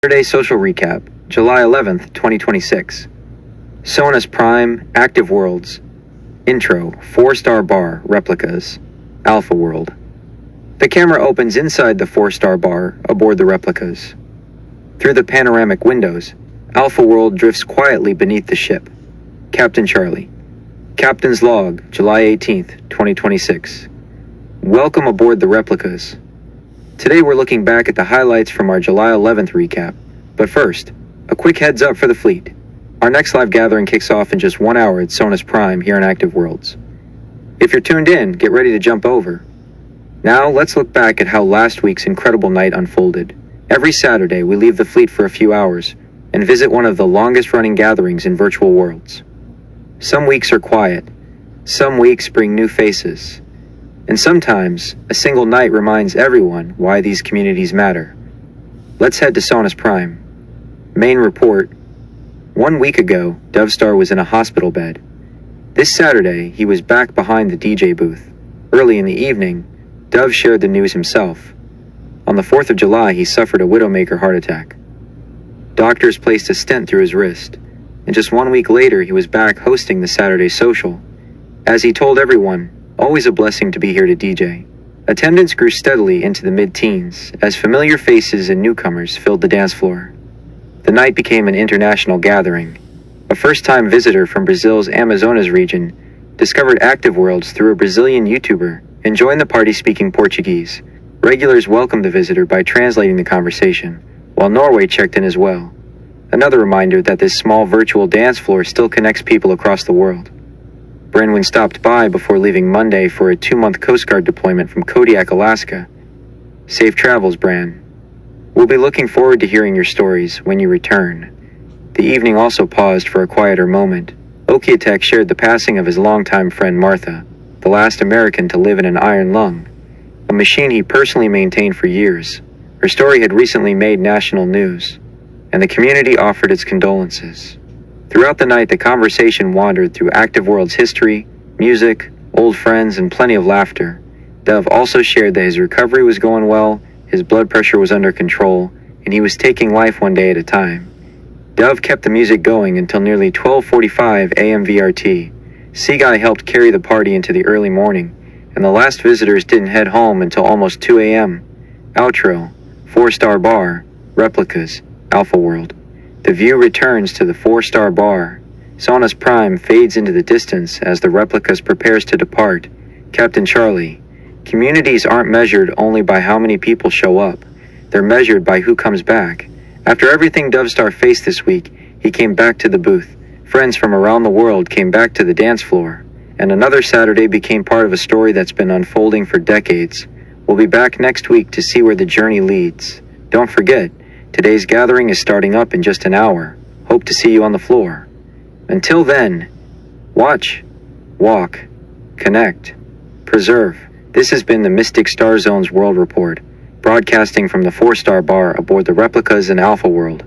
Saturday Social Recap, July 11th, 2026. Sonas Prime, Active Worlds. Intro, 4-star bar, replicas. Alpha World. The camera opens inside the 4-star bar, aboard the replicas. Through the panoramic windows, Alpha World drifts quietly beneath the ship. Captain Charlie. Captain's Log, July 18th, 2026. Welcome aboard the replicas. Today we're looking back at the highlights from our July 11th recap. But first, a quick heads up for the fleet. Our next live gathering kicks off in just 1 hour at Sonas Prime here in Active Worlds. If you're tuned in, get ready to jump over. Now let's look back at how last week's incredible night unfolded. Every Saturday we leave the fleet for a few hours and visit one of the longest running gatherings in virtual worlds. Some weeks are quiet, some weeks bring new faces. And sometimes, a single night reminds everyone why these communities matter. Let's head to Sonas Prime. Main report. 1 week ago, Dovestar was in a hospital bed. This Saturday, he was back behind the DJ booth. Early in the evening, Dove shared the news himself. On the 4th of July, he suffered a widowmaker heart attack. Doctors placed a stent through his wrist, and just 1 week later, he was back hosting the Saturday social. As he told everyone, always a blessing to be here to DJ. Attendance grew steadily into the mid-teens as familiar faces and newcomers filled the dance floor. The night became an international gathering. A first-time visitor from Brazil's Amazonas region discovered Active Worlds through a Brazilian YouTuber and joined the party speaking Portuguese. Regulars welcomed the visitor by translating the conversation, while Norway checked in as well. Another reminder that this small virtual dance floor still connects people across the world. Branwen stopped by before leaving Monday for a 2-month Coast Guard deployment from Kodiak, Alaska. Safe travels, Bran. We'll be looking forward to hearing your stories when you return. The evening also paused for a quieter moment. Okietech shared the passing of his longtime friend Martha, the last American to live in an iron lung, a machine he personally maintained for years. Her story had recently made national news, and the community offered its condolences. Throughout the night, the conversation wandered through Active Worlds history, music, old friends, and plenty of laughter. Dove also shared that his recovery was going well, his blood pressure was under control, and he was taking life one day at a time. Dove kept the music going until nearly 12:45 a.m. VRT. Seaguy helped carry the party into the early morning, and the last visitors didn't head home until almost 2 a.m. Outro, 4-star bar, replicas, Alpha World. The view returns to the 4-star bar. Sonas Prime fades into the distance as the replicas prepares to depart. Captain Charlie. Communities aren't measured only by how many people show up. They're measured by who comes back. After everything Dovestar faced this week, he came back to the booth. Friends from around the world came back to the dance floor. And another Saturday became part of a story that's been unfolding for decades. We'll be back next week to see where the journey leads. Don't forget, today's gathering is starting up in just an hour. Hope to see you on the floor. Until then, watch, walk, connect, preserve. This has been the Mystic Star Zone's World Report, broadcasting from the 4-star bar aboard the replicas in Alpha World.